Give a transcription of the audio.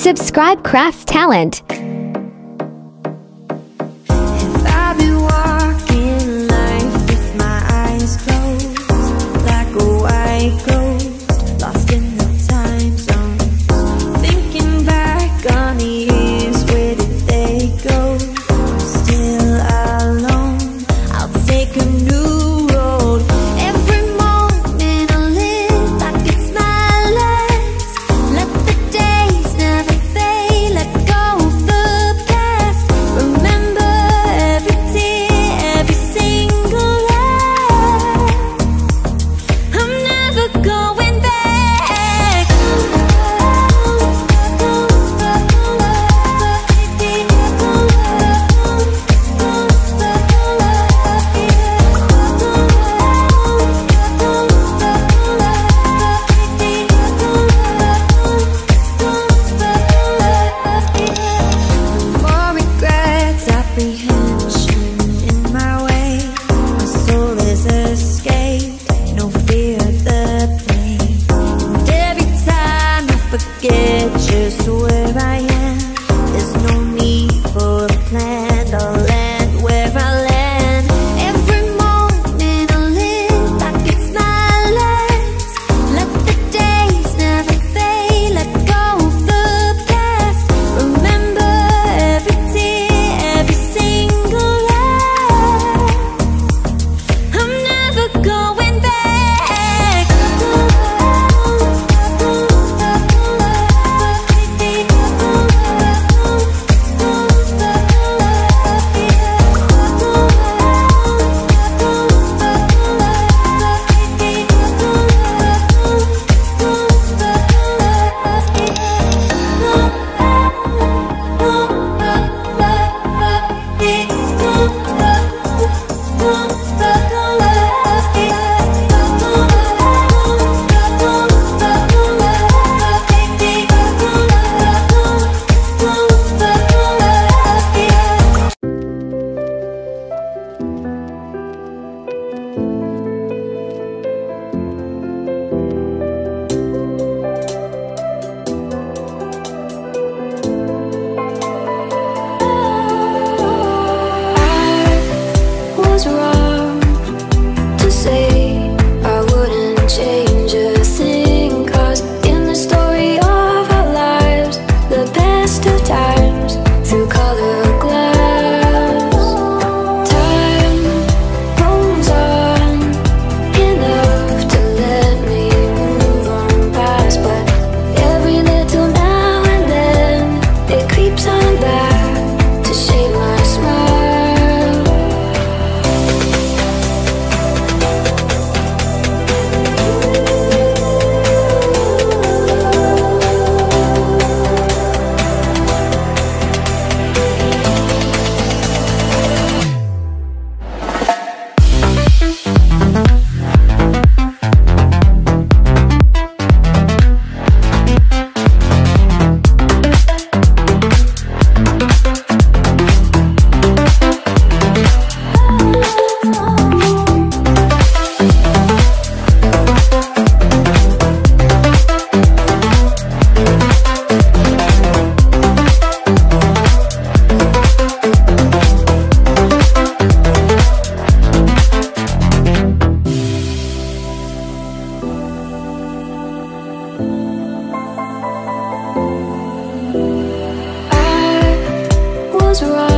Subscribe Craft Talent. If I've been walking life with my eyes closed, like a white ghost, lost in the time zone, thinking back on the years, where did they go? I'm still alone, I'll take a new road. Every moment I live like it's my last. Let the days never fade, let go of the past. Remember every tear, every single laugh. I'm never going back. More regrets, apprehension in my way. My soul is escaped, no fear of the pain. And every time I forget just where I am, there's no need for a plan. I'll land where I land. Every moment I live like it's my last. Let the days never fade, let go of the past. Remember every tear, every single laugh. I'm never going back. Was wrong to say I wouldn't change a thing, 'cause in the story of our lives, the best of times through color glass. Time rolls on enough to let me move on past, but every little now and then it creeps on back to shade my smile. Was wrong